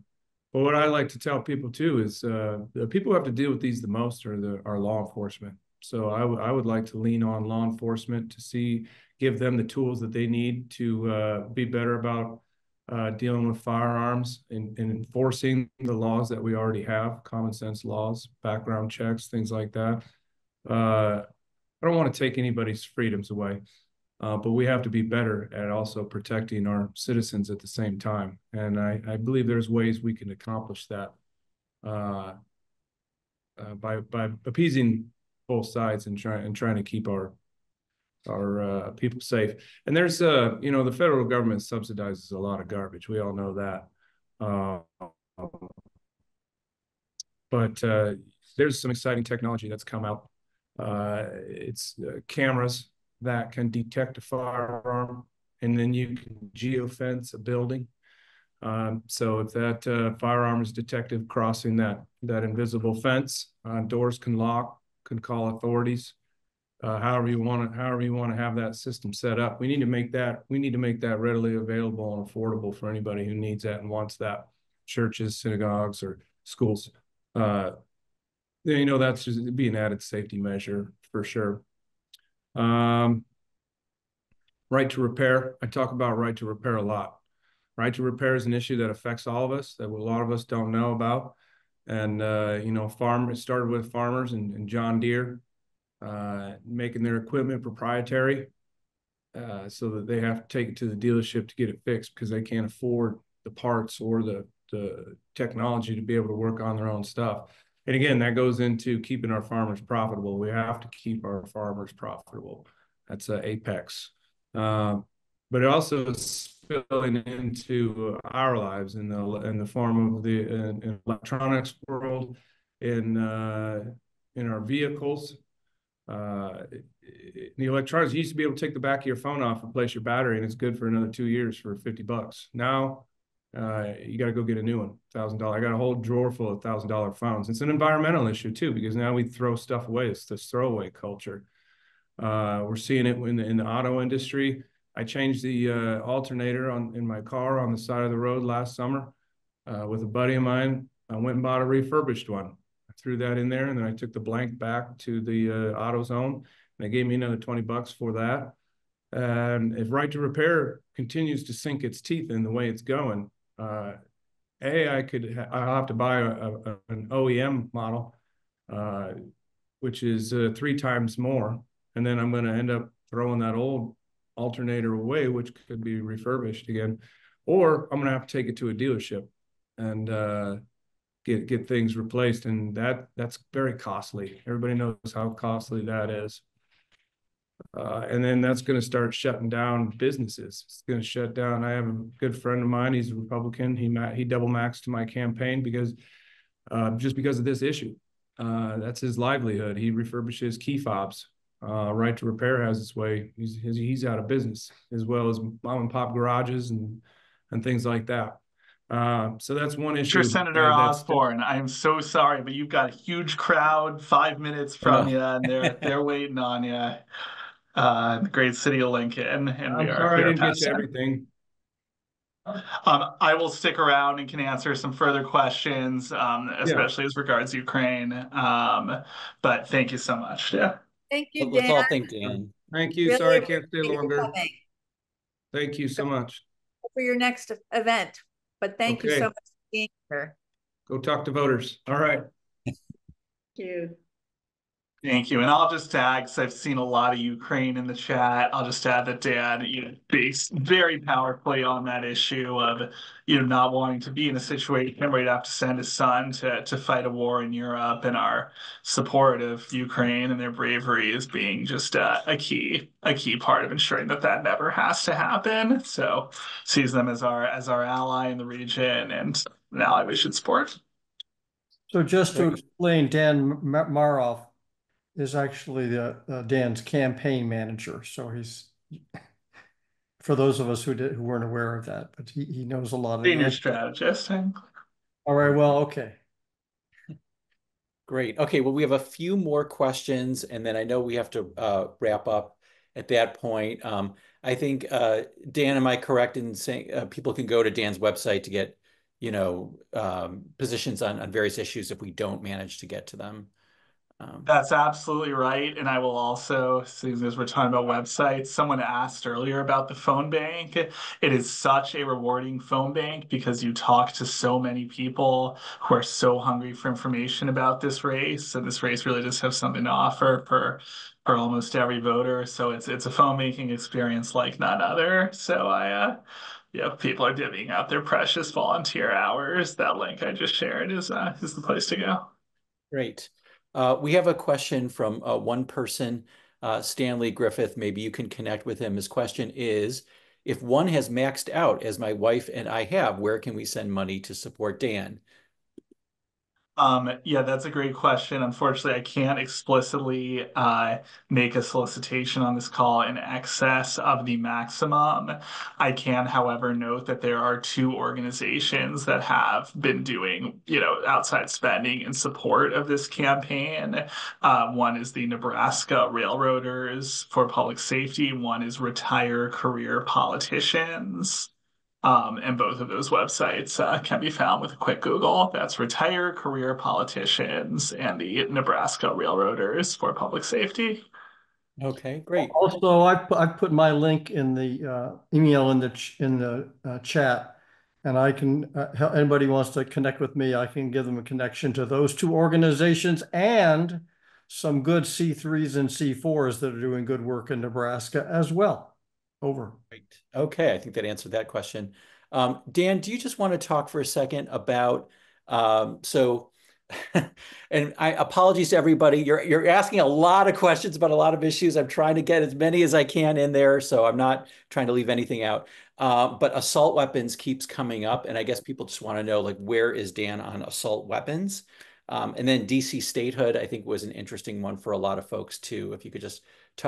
F: what I like to tell people too is the people who have to deal with these the most are law enforcement. So I would like to lean on law enforcement to give them the tools that they need to be better about dealing with firearms and enforcing the laws that we already have, common sense laws, background checks, things like that. I don't want to take anybody's freedoms away, but we have to be better at also protecting our citizens at the same time. And I believe there's ways we can accomplish that by appeasing both sides and trying to keep our people safe. And there's the federal government subsidizes a lot of garbage. We all know that. But there's some exciting technology that's come out. It's cameras that can detect a firearm, and then you can geofence a building. So if that firearm is detected crossing that invisible fence, doors can lock, can call authorities. However you want to have that system set up. We need to make that readily available and affordable for anybody who needs that and wants that. Churches, synagogues, or schools. That's just be an added safety measure for sure. Right to repair. I talk about right to repair a lot. Right to repair is an issue that affects all of us, that a lot of us don't know about. And it started with farmers and John Deere making their equipment proprietary, so that they have to take it to the dealership to get it fixed because they can't afford the parts or the technology to be able to work on their own stuff. And again, that goes into keeping our farmers profitable. We have to keep our farmers profitable. That's apex. But it also is spilling into our lives in the form of the electronics world, in our vehicles. The electronics, you used to be able to take the back of your phone off, replace your battery, and it's good for another 2 years for $50. Now you got to go get a new one, $1,000. I got a whole drawer full of $1,000 phones. It's an environmental issue too, because now we throw stuff away. It's this throwaway culture. We're seeing it in the auto industry. I changed the alternator in my car on the side of the road last summer with a buddy of mine. I went and bought a refurbished one. I threw that in there, and then I took the blank back to the AutoZone, and they gave me another $20 for that. And if right to repair continues to sink its teeth in the way it's going, I'll have to buy an OEM model, which is 3 times more, and then I'm going to end up throwing that old alternator away, which could be refurbished again, or I'm going to have to take it to a dealership and get things replaced, and that's very costly. Everybody knows how costly that is. And then that's going to start shutting down businesses. It's going to shut down. I have a good friend of mine. He's a Republican. He double maxed my campaign just because of this issue. That's his livelihood. He refurbishes key fobs. Right to Repair has its way. He's out of business, as well as mom and pop garages and things like that. So that's one issue.
I: Senator Osborn, I'm so sorry, but you've got a huge crowd 5 minutes from you, and they're waiting on you. The great city of Lincoln, and
F: I'm sorry I didn't get to everything.
I: I will stick around and can answer some further questions, especially as regards Ukraine. But thank you so much. Yeah.
A: Thank you, Dan.
H: Let's all thank Dan.
F: Thank you.
A: Really
F: Sorry I can't stay
A: appreciate you
F: longer.
A: coming
F: Thank you so much.
A: for your next event. But thank you so much for being here.
F: Go talk to voters. All right.
A: Thank you.
I: Thank you. And I'll just add, because I've seen a lot of Ukraine in the chat, I'll just add that Dan, speaks very powerfully on that issue of, not wanting to be in a situation where he'd have to send his son to fight a war in Europe, and our support of Ukraine and their bravery is being just a key part of ensuring that that never has to happen. So sees them as our ally in the region and an ally we should support.
D: So just to explain, Dan Maroff is actually Dan's campaign manager. So he's, for those of us who weren't aware of that, but he knows a lot of
I: senior strategist.
D: All right, well, okay.
H: Great. Okay, well, we have a few more questions, and then I know we have to wrap up at that point. I think, Dan, am I correct in saying people can go to Dan's website to get, positions on various issues if we don't manage to get to them?
I: That's absolutely right. And I will also, as we're talking about websites, someone asked earlier about the phone bank. It is such a rewarding phone bank because you talk to so many people who are so hungry for information about this race. And this race really does have something to offer for almost every voter. So it's a phone banking experience like none other. So people are divvying out their precious volunteer hours. That link I just shared is the place to go.
H: Great. We have a question from one person, Stanley Griffith. Maybe you can connect with him. His question is, if one has maxed out, as my wife and I have, where can we send money to support Dan?
I: Yeah, that's a great question. Unfortunately, I can't explicitly make a solicitation on this call in excess of the maximum. I can, however, note that there are two organizations that have been doing, outside spending in support of this campaign. One is the Nebraska Railroaders for Public Safety. One is Retire Career Politicians. And both of those websites can be found with a quick Google. That's Retire Career Politicians and the Nebraska Railroaders for Public Safety.
H: Okay, great.
D: Also, I put my link in the email in the chat, and I can anybody wants to connect with me, I can give them a connection to those two organizations and some good C3s and C4s that are doing good work in Nebraska as well. Over.
H: Great. Okay, I think that answered that question. Dan, do you just want to talk for a second about and apologies to everybody. You're asking a lot of questions about a lot of issues. I'm trying to get as many as I can in there, so I'm not trying to leave anything out. But assault weapons keeps coming up, and I guess people just want to know, like, where is Dan on assault weapons? And then DC statehood, I think, was an interesting one for a lot of folks too. If you could just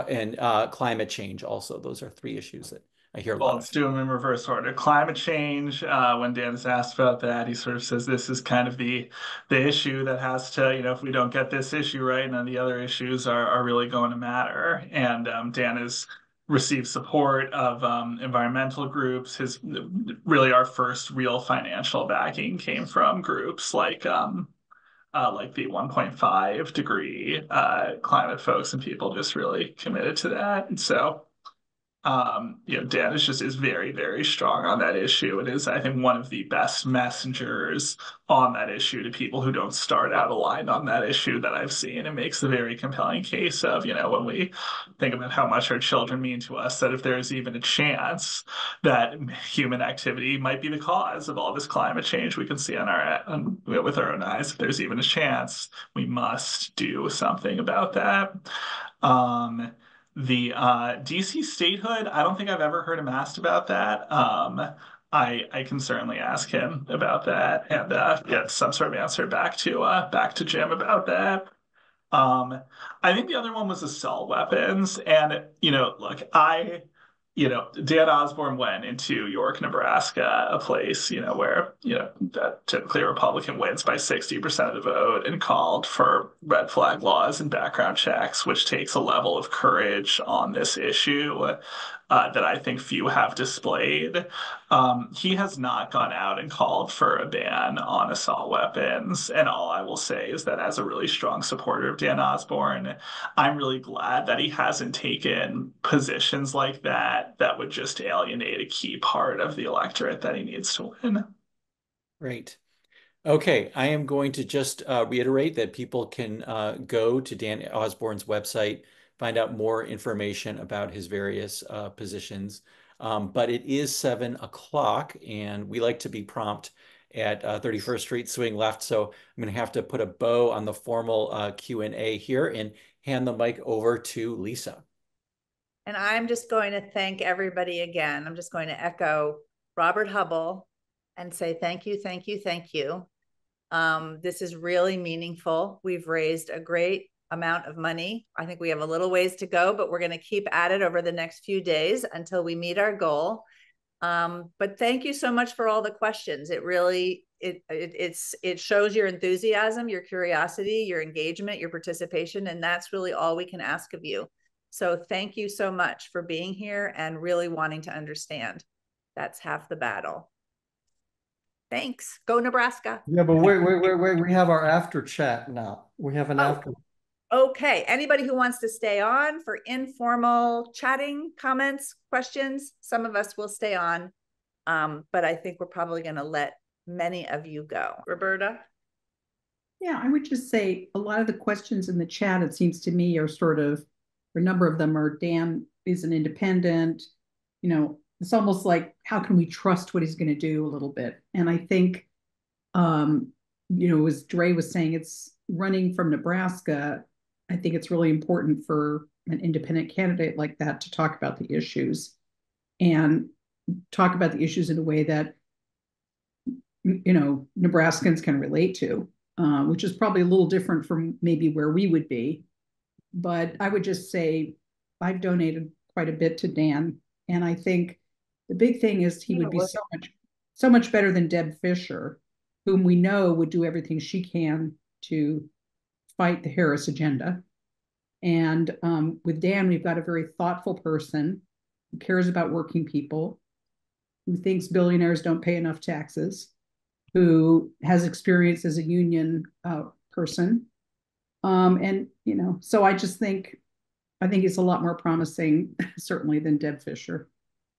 H: and climate change also. Those are three issues that I hear a lot.
I: Let's do them in reverse order. Climate change, when Dan is asked about that, he sort of says this is kind of the issue that has to, if we don't get this issue right, none of the other issues are really going to matter. And Dan has received support of environmental groups. Really our first real financial backing came from groups like the 1.5 degree climate folks, and people just really committed to that. And so Dan is very, very strong on that issue. It is, I think, one of the best messengers on that issue to people who don't start out aligned on that issue that I've seen. It makes a very compelling case of, when we think about how much our children mean to us, that if there's even a chance that human activity might be the cause of all this climate change we can see with our own eyes, if there's even a chance, we must do something about that. The DC statehood, I don't think I've ever heard him asked about that. I can certainly ask him about that and get some sort of answer back to Jim about that. I think the other one was assault weapons. And, look, Dan Osborn went into York, Nebraska, a place, where, that typically a Republican wins by 60% of the vote, and called for red flag laws and background checks, which takes a level of courage on this issue that I think few have displayed. He has not gone out and called for a ban on assault weapons. And all I will say is that, as a really strong supporter of Dan Osborn, I'm really glad that he hasn't taken positions like that would just alienate a key part of the electorate that he needs to win.
H: Great. Okay, I am going to just reiterate that people can go to Dan Osborn's website, find out more information about his various positions. But it is 7 o'clock, and we like to be prompt at 31st Street Swing Left. So I'm going to have to put a bow on the formal Q&A here and hand the mic over to Lisa.
A: And I'm just going to thank everybody again. I'm just going to echo Robert Hubbell and say thank you, thank you, thank you. This is really meaningful. We've raised a great amount of money. I think we have a little ways to go, but we're going to keep at it over the next few days until we meet our goal. But thank you so much for all the questions. It really, it shows your enthusiasm, your curiosity, your engagement, your participation, and that's really all we can ask of you. So thank you so much for being here and really wanting to understand. That's half the battle. Thanks. Go Nebraska.
D: Yeah, but wait. We have our after chat now. We have an after.
A: Okay. Anybody who wants to stay on for informal chatting, comments, questions, some of us will stay on. But I think we're probably going to let many of you go. Roberta?
J: Yeah, I would just say a lot of the questions in the chat, it seems to me, are sort of, a number of them are, Dan is an independent, it's almost like, how can we trust what he's going to do a little bit? And I think, as Drey was saying, it's running from Nebraska. I think it's really important for an independent candidate like that to talk about the issues and talk about the issues in a way that, Nebraskans can relate to, which is probably a little different from maybe where we would be. But I would just say I've donated quite a bit to Dan. And I think the big thing is he would be so much better than Deb Fisher, whom we know would do everything she can to fight the Harris agenda. And with Dan, we've got a very thoughtful person who cares about working people, who thinks billionaires don't pay enough taxes, who has experience as a union person. So I think it's a lot more promising, certainly, than Deb Fisher.